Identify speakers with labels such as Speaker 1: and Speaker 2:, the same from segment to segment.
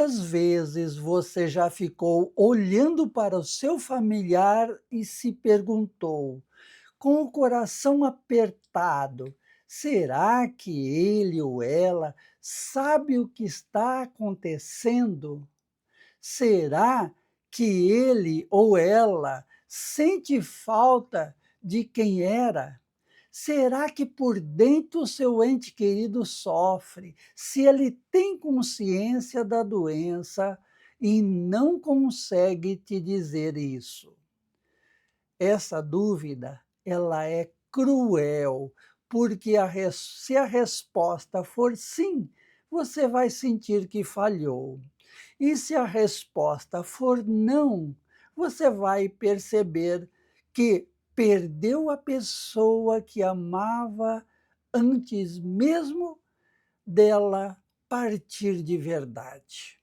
Speaker 1: Quantas vezes você já ficou olhando para o seu familiar e se perguntou, com o coração apertado, será que ele ou ela sabe o que está acontecendo? Será que ele ou ela sente falta de quem era? Será que por dentro o seu ente querido sofre, se ele tem consciência da doença e não consegue te dizer isso? Essa dúvida, ela é cruel, porque se a resposta for sim, você vai sentir que falhou. E se a resposta for não, você vai perceber que perdeu a pessoa que amava antes mesmo dela partir de verdade.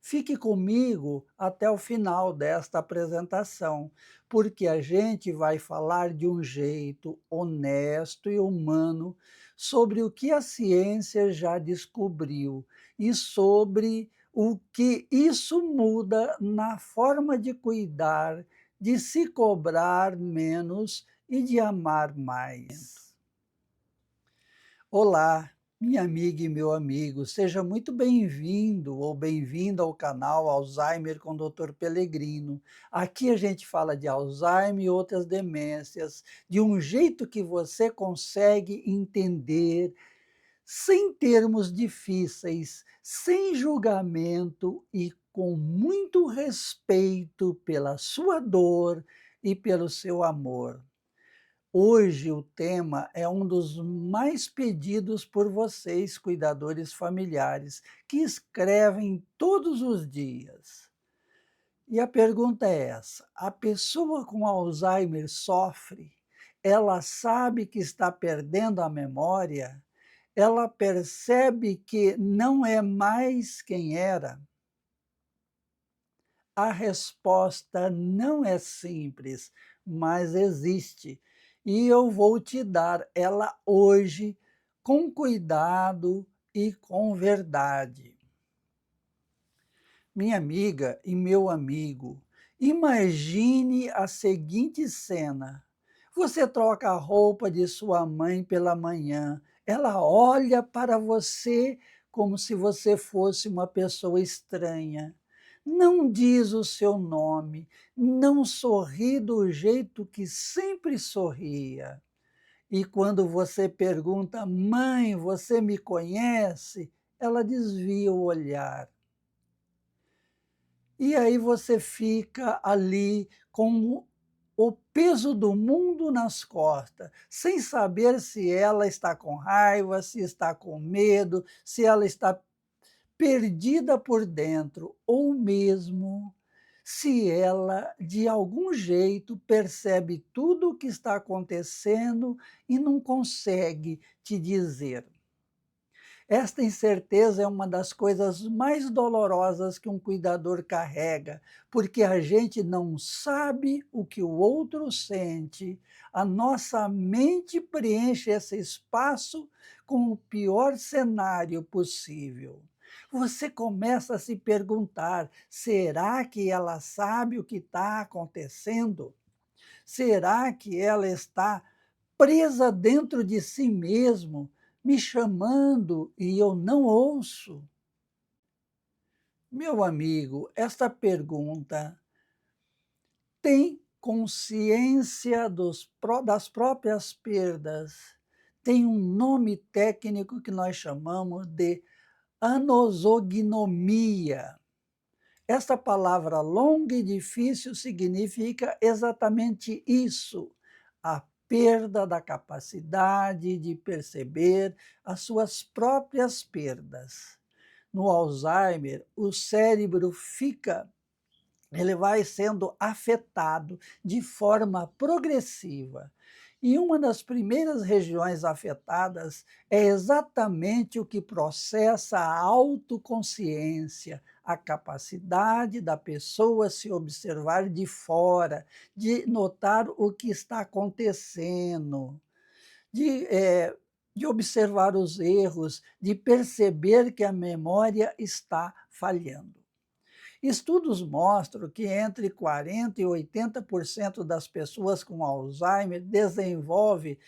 Speaker 1: Fique comigo até o final desta apresentação, porque a gente vai falar de um jeito honesto e humano sobre o que a ciência já descobriu e sobre o que isso muda na forma de cuidar, de se cobrar menos e de amar mais. Olá, minha amiga e meu amigo, seja muito bem-vindo ou bem-vinda ao canal Alzheimer com Dr. Pelegrino. Aqui a gente fala de Alzheimer e outras demências, de um jeito que você consegue entender, sem termos difíceis, sem julgamento e com muito respeito pela sua dor e pelo seu amor. Hoje o tema é um dos mais pedidos por vocês, cuidadores familiares, que escrevem todos os dias. E a pergunta é essa: a pessoa com Alzheimer sofre? Ela sabe que está perdendo a memória? Ela percebe que não é mais quem era? A resposta não é simples, mas existe. E eu vou te dar ela hoje com cuidado e com verdade. Minha amiga e meu amigo, imagine a seguinte cena. Você troca a roupa de sua mãe pela manhã. Ela olha para você como se você fosse uma pessoa estranha. Não diz o seu nome, não sorri do jeito que sempre sorria. E quando você pergunta, mãe, você me conhece? Ela desvia o olhar. E aí você fica ali com o peso do mundo nas costas, sem saber se ela está com raiva, se está com medo, se ela está perdida por dentro, ou mesmo se ela, de algum jeito, percebe tudo o que está acontecendo e não consegue te dizer. Esta incerteza é uma das coisas mais dolorosas que um cuidador carrega, porque a gente não sabe o que o outro sente. A nossa mente preenche esse espaço com o pior cenário possível. Você começa a se perguntar: será que ela sabe o que está acontecendo? Será que ela está presa dentro de si mesmo, me chamando e eu não ouço? Meu amigo, esta pergunta tem consciência das próprias perdas. Tem um nome técnico que nós chamamos de anosognomia. Esta palavra longa e difícil significa exatamente isso: a perda da capacidade de perceber as suas próprias perdas. No Alzheimer, o cérebro ele vai sendo afetado de forma progressiva. E uma das primeiras regiões afetadas é exatamente o que processa a autoconsciência, a capacidade da pessoa se observar de fora, de notar o que está acontecendo, de de observar os erros, de perceber que a memória está falhando. Estudos mostram que entre 40% e 80% das pessoas com Alzheimer desenvolve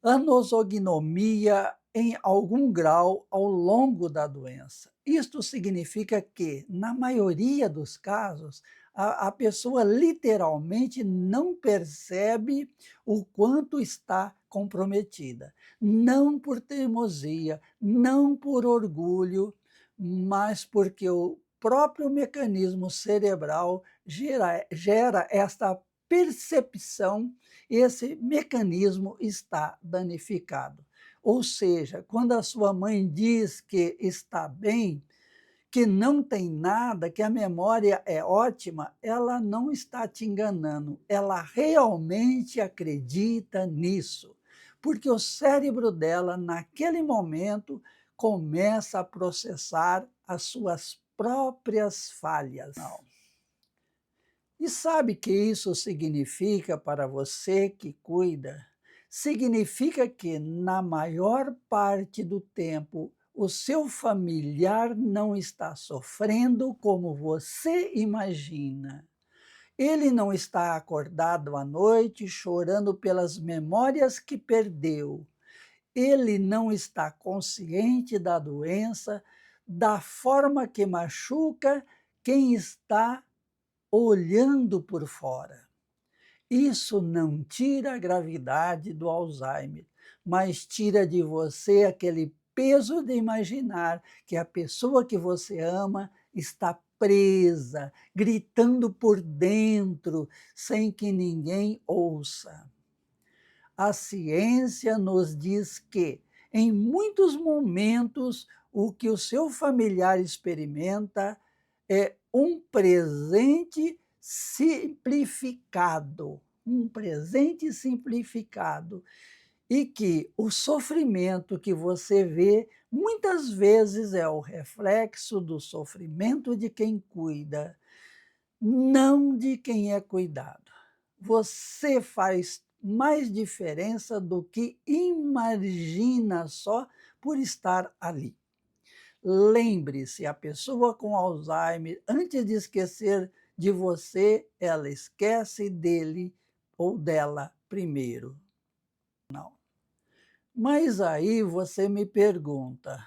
Speaker 1: anosognomia em algum grau ao longo da doença. Isto significa que, na maioria dos casos, a pessoa literalmente não percebe o quanto está comprometida. Não por teimosia, não por orgulho, mas porque o próprio mecanismo cerebral gera esta percepção, esse mecanismo está danificado. Ou seja, quando a sua mãe diz que está bem, que não tem nada, que a memória é ótima, ela não está te enganando, ela realmente acredita nisso, porque o cérebro dela, naquele momento, começa a processar as suas próprias falhas. Não. E sabe que isso significa para você que cuida? Significa que, na maior parte do tempo, o seu familiar não está sofrendo como você imagina. Ele não está acordado à noite chorando pelas memórias que perdeu. Ele não está consciente da doença, da forma que machuca quem está olhando por fora. Isso não tira a gravidade do Alzheimer, mas tira de você aquele peso de imaginar que a pessoa que você ama está presa, gritando por dentro, sem que ninguém ouça. A ciência nos diz que, em muitos momentos, o que o seu familiar experimenta é um presente simplificado, e que o sofrimento que você vê, muitas vezes é o reflexo do sofrimento de quem cuida, não de quem é cuidado. Você faz mais diferença do que imagina só por estar ali. Lembre-se, a pessoa com Alzheimer, antes de esquecer de você, ela esquece dele ou dela primeiro. Não. Mas aí você me pergunta,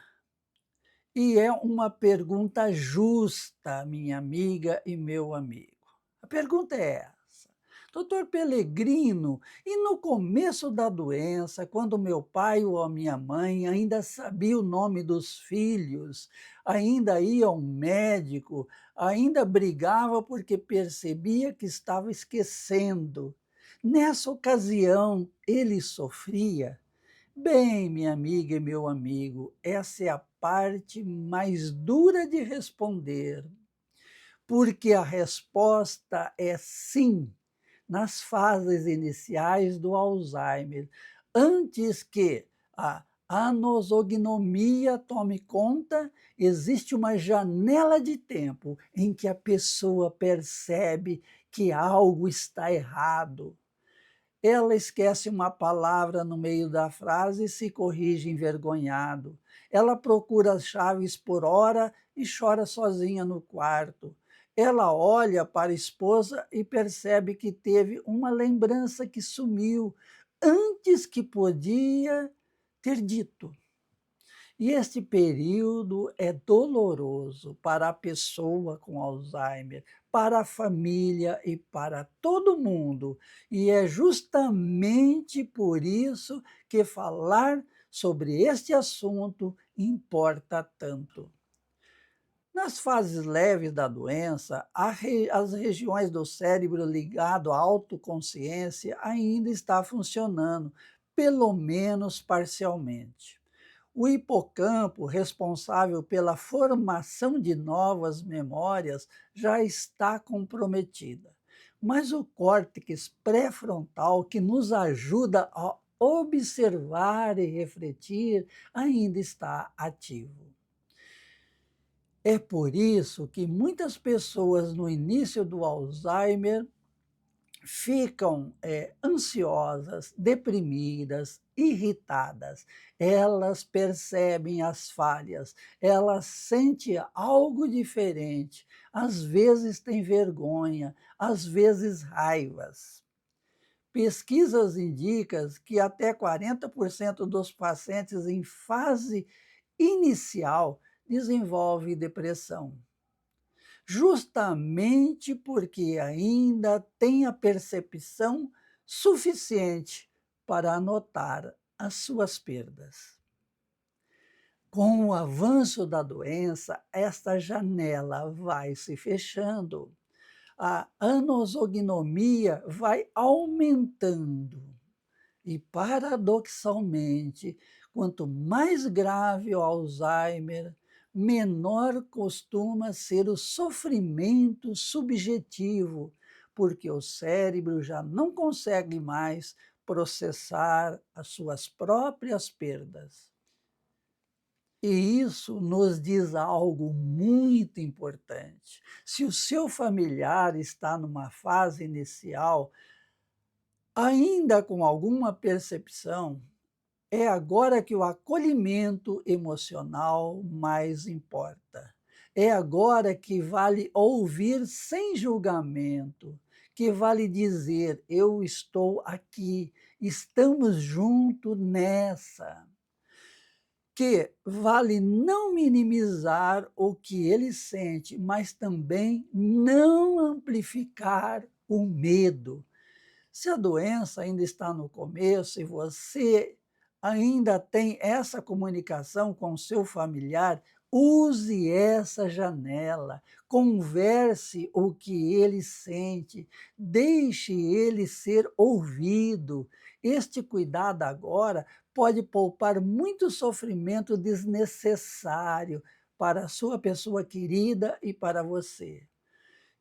Speaker 1: e é uma pergunta justa, minha amiga e meu amigo. A pergunta é essa: Doutor Pelegrino, e no começo da doença, quando meu pai ou a minha mãe ainda sabia o nome dos filhos, ainda ia ao médico, ainda brigava porque percebia que estava esquecendo. Nessa ocasião, ele sofria? Bem, minha amiga e meu amigo, essa é a parte mais dura de responder, porque a resposta é sim, nas fases iniciais do Alzheimer, antes que a anosognomia tome conta, existe uma janela de tempo em que a pessoa percebe que algo está errado. Ela esquece uma palavra no meio da frase e se corrige envergonhado. Ela procura as chaves por hora e chora sozinha no quarto. Ela olha para a esposa e percebe que teve uma lembrança que sumiu antes que podia ter dito. E este período é doloroso para a pessoa com Alzheimer, para a família e para todo mundo. E é justamente por isso que falar sobre este assunto importa tanto. Nas fases leves da doença, as regiões do cérebro ligado à autoconsciência ainda está funcionando, pelo menos parcialmente. O hipocampo, responsável pela formação de novas memórias, já está comprometida. Mas o córtex pré-frontal, que nos ajuda a observar e refletir, ainda está ativo. É por isso que muitas pessoas no início do Alzheimer ficam ansiosas, deprimidas, irritadas. Elas percebem as falhas, elas sentem algo diferente, às vezes têm vergonha, às vezes raivas. Pesquisas indicam que até 40% dos pacientes em fase inicial desenvolvem depressão, justamente porque ainda tem a percepção suficiente para anotar as suas perdas. Com o avanço da doença, esta janela vai se fechando, a anosognomia vai aumentando. E, paradoxalmente, quanto mais grave o Alzheimer, menor costuma ser o sofrimento subjetivo, porque o cérebro já não consegue mais processar as suas próprias perdas. E isso nos diz algo muito importante. Se o seu familiar está numa fase inicial, ainda com alguma percepção, é agora que o acolhimento emocional mais importa. É agora que vale ouvir sem julgamento, que vale dizer: eu estou aqui, estamos juntos nessa. Que vale não minimizar o que ele sente, mas também não amplificar o medo. Se a doença ainda está no começo e você ainda tem essa comunicação com o seu familiar, use essa janela, converse o que ele sente, deixe ele ser ouvido. Este cuidado agora pode poupar muito sofrimento desnecessário para a sua pessoa querida e para você.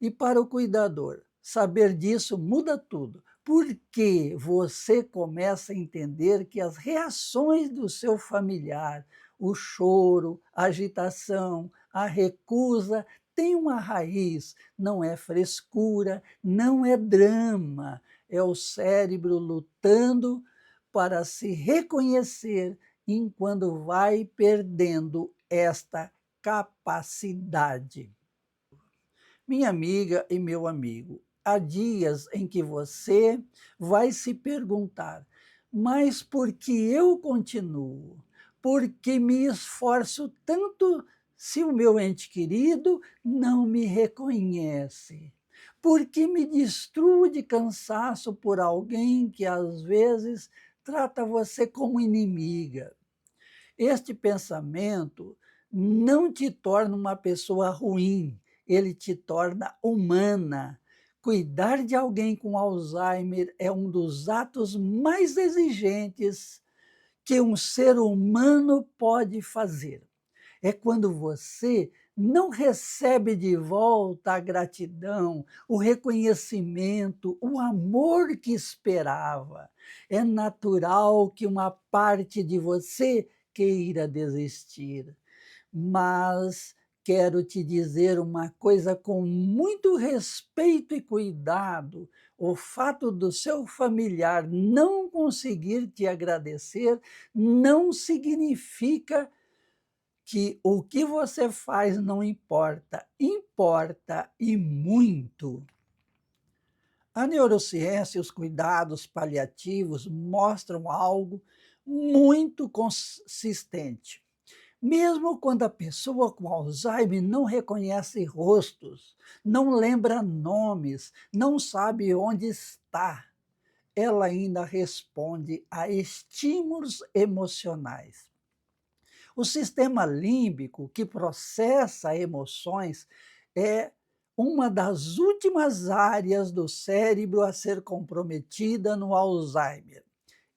Speaker 1: E para o cuidador, saber disso muda tudo, porque você começa a entender que as reações do seu familiar, o choro, a agitação, a recusa, têm uma raiz, não é frescura, não é drama, é o cérebro lutando para se reconhecer enquanto vai perdendo esta capacidade. Minha amiga e meu amigo, há dias em que você vai se perguntar: mas por que eu continuo? Por que me esforço tanto se o meu ente querido não me reconhece? Por que me destruo de cansaço por alguém que às vezes trata você como inimiga? Este pensamento não te torna uma pessoa ruim, ele te torna humana. Cuidar de alguém com Alzheimer é um dos atos mais exigentes que um ser humano pode fazer. É quando você não recebe de volta a gratidão, o reconhecimento, o amor que esperava. É natural que uma parte de você queira desistir, mas quero te dizer uma coisa com muito respeito e cuidado: o fato do seu familiar não conseguir te agradecer não significa que o que você faz não importa, importa e muito. A neurociência e os cuidados paliativos mostram algo muito consistente. Mesmo quando a pessoa com Alzheimer não reconhece rostos, não lembra nomes, não sabe onde está, ela ainda responde a estímulos emocionais. O sistema límbico, que processa emoções, é uma das últimas áreas do cérebro a ser comprometida no Alzheimer.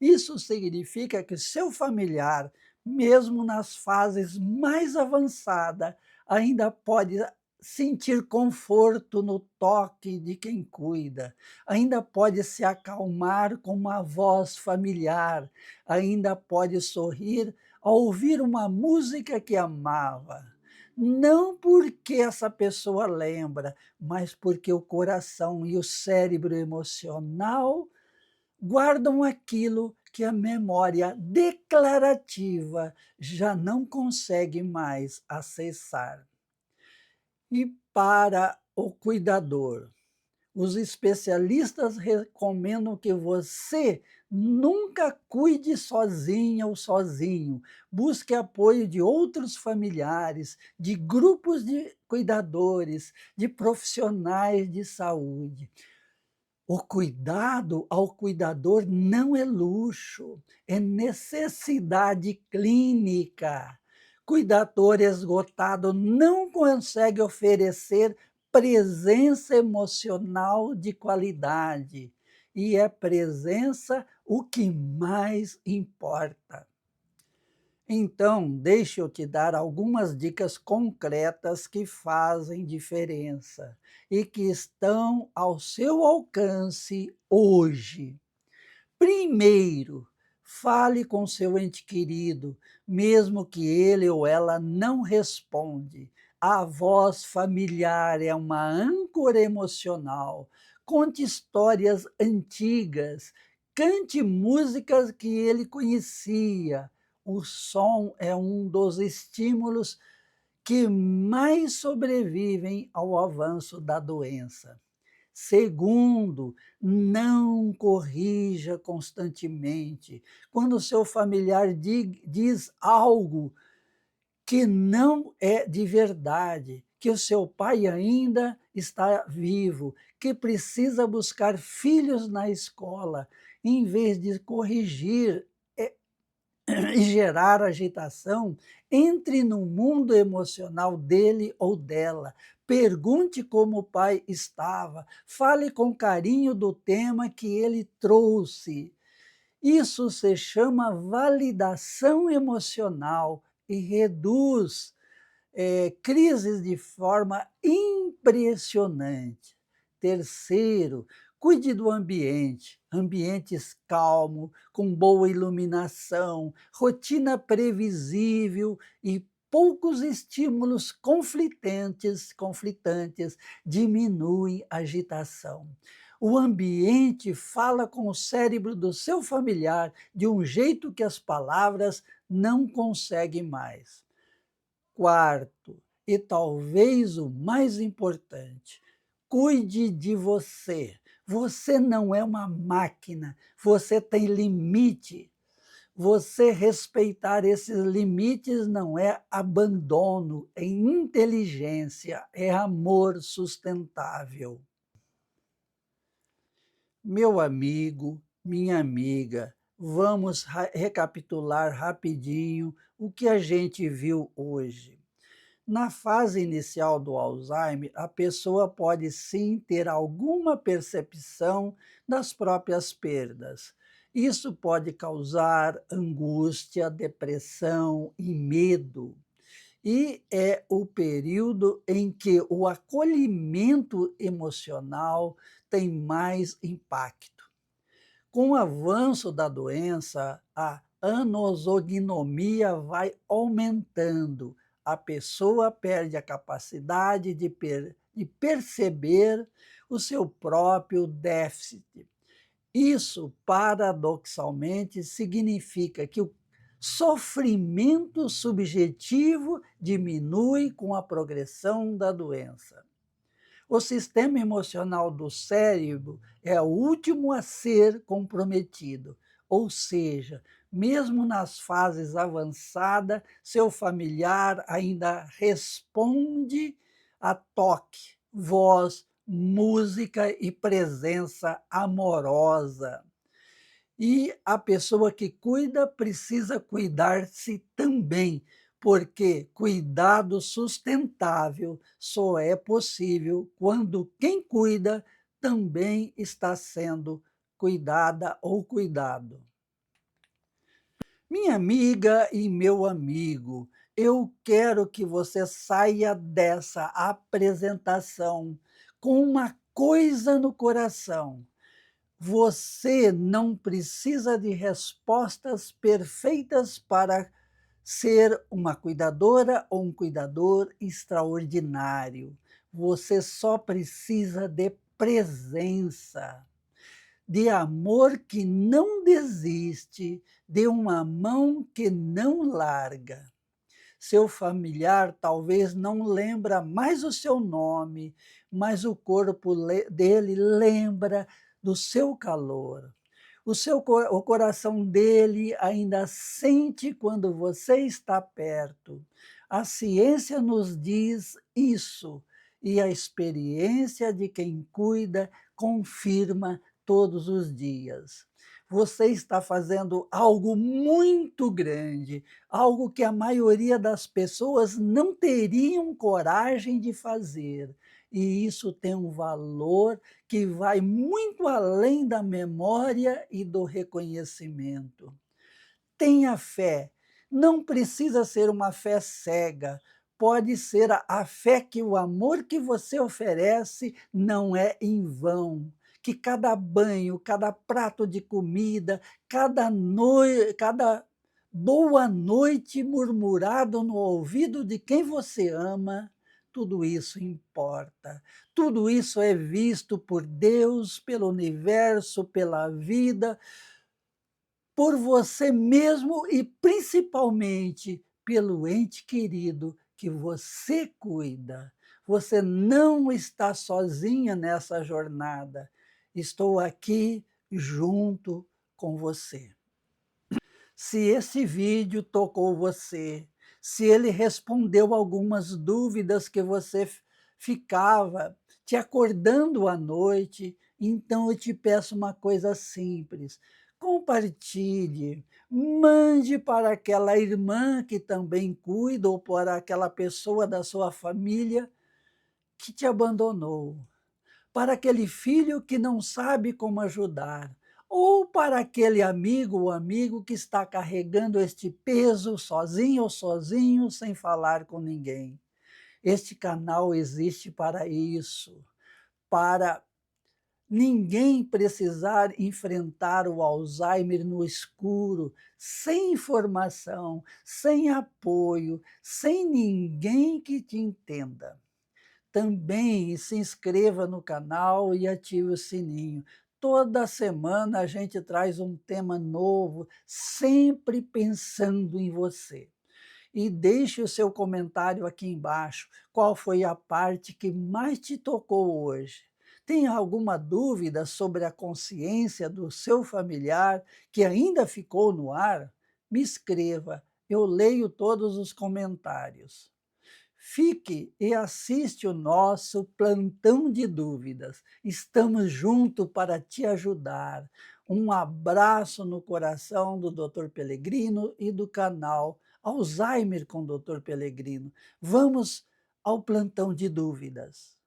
Speaker 1: Isso significa que seu familiar, mesmo nas fases mais avançadas, ainda pode sentir conforto no toque de quem cuida, ainda pode se acalmar com uma voz familiar, ainda pode sorrir ao ouvir uma música que amava. não porque essa pessoa lembra, mas porque o coração e o cérebro emocional guardam aquilo que a memória declarativa já não consegue mais acessar. E para o cuidador, os especialistas recomendam que você nunca cuide sozinha ou sozinho. Busque apoio de outros familiares, de grupos de cuidadores, de profissionais de saúde. O cuidado ao cuidador não é luxo, é necessidade clínica. Cuidador esgotado não consegue oferecer presença emocional de qualidade, e é presença o que mais importa. Então, deixa eu te dar algumas dicas concretas que fazem diferença e que estão ao seu alcance hoje. Primeiro, fale com seu ente querido, mesmo que ele ou ela não responde. A voz familiar é uma âncora emocional. Conte histórias antigas, cante músicas que ele conhecia. O som é um dos estímulos que mais sobrevivem ao avanço da doença. Segundo, não corrija constantemente. Quando o seu familiar diz algo que não é de verdade, que o seu pai ainda está vivo, que precisa buscar filhos na escola, em vez de corrigir e gerar agitação, entre no mundo emocional dele ou dela. Pergunte como o pai estava, fale com carinho do tema que ele trouxe. Isso se chama validação emocional e reduz crises de forma impressionante. Terceiro, cuide do ambiente. Ambientes calmos, com boa iluminação, rotina previsível e poucos estímulos conflitantes diminuem a agitação. O ambiente fala com o cérebro do seu familiar de um jeito que as palavras não conseguem mais. Quarto, e talvez o mais importante, cuide de você. Você não é uma máquina, você tem limite. Você respeitar esses limites não é abandono, é inteligência, é amor sustentável. Meu amigo, minha amiga, vamos recapitular rapidinho o que a gente viu hoje. Na fase inicial do Alzheimer, a pessoa pode sim ter alguma percepção das próprias perdas. Isso pode causar angústia, depressão e medo. E é o período em que o acolhimento emocional tem mais impacto. Com o avanço da doença, a anosognomia vai aumentando. A pessoa perde a capacidade de perceber o seu próprio déficit. Isso, paradoxalmente, significa que o sofrimento subjetivo diminui com a progressão da doença. O sistema emocional do cérebro é o último a ser comprometido, ou seja, mesmo nas fases avançadas, seu familiar ainda responde a toque, voz, música e presença amorosa. E a pessoa que cuida precisa cuidar-se também, porque cuidado sustentável só é possível quando quem cuida também está sendo cuidada ou cuidado. Minha amiga e meu amigo, eu quero que você saia dessa apresentação com uma coisa no coração. Você não precisa de respostas perfeitas para ser uma cuidadora ou um cuidador extraordinário. Você só precisa de presença, de amor que não desiste, de uma mão que não larga. Seu familiar talvez não lembra mais o seu nome, mas o corpo dele lembra do seu calor. O coração dele ainda sente quando você está perto. A ciência nos diz isso, e a experiência de quem cuida confirma todos os dias. Você está fazendo algo muito grande, algo que a maioria das pessoas não teriam coragem de fazer. E isso tem um valor que vai muito além da memória e do reconhecimento. Tenha fé, não precisa ser uma fé cega, pode ser a fé que o amor que você oferece não é em vão, que cada banho, cada prato de comida, cada boa noite murmurado no ouvido de quem você ama, tudo isso importa. Tudo isso é visto por Deus, pelo universo, pela vida, por você mesmo e principalmente pelo ente querido que você cuida. Você não está sozinha nessa jornada. Estou aqui junto com você. Se esse vídeo tocou você, se ele respondeu algumas dúvidas que você ficava te acordando à noite, então eu te peço uma coisa simples: compartilhe, mande para aquela irmã que também cuida ou para aquela pessoa da sua família que te abandonou, para aquele filho que não sabe como ajudar, ou para aquele amigo ou amigo que está carregando este peso sozinho ou sozinho, sem falar com ninguém. Este canal existe para isso, para ninguém precisar enfrentar o Alzheimer no escuro, sem informação, sem apoio, sem ninguém que te entenda. Também se inscreva no canal e ative o sininho. Toda semana a gente traz um tema novo, sempre pensando em você. E deixe o seu comentário aqui embaixo. Qual foi a parte que mais te tocou hoje? Tem alguma dúvida sobre a consciência do seu familiar que ainda ficou no ar? Me escreva, eu leio todos os comentários. Fique e assiste o nosso plantão de dúvidas. Estamos juntos para te ajudar. Um abraço no coração do Dr. Pelegrino e do canal Alzheimer com Dr. Pelegrino. Vamos ao plantão de dúvidas.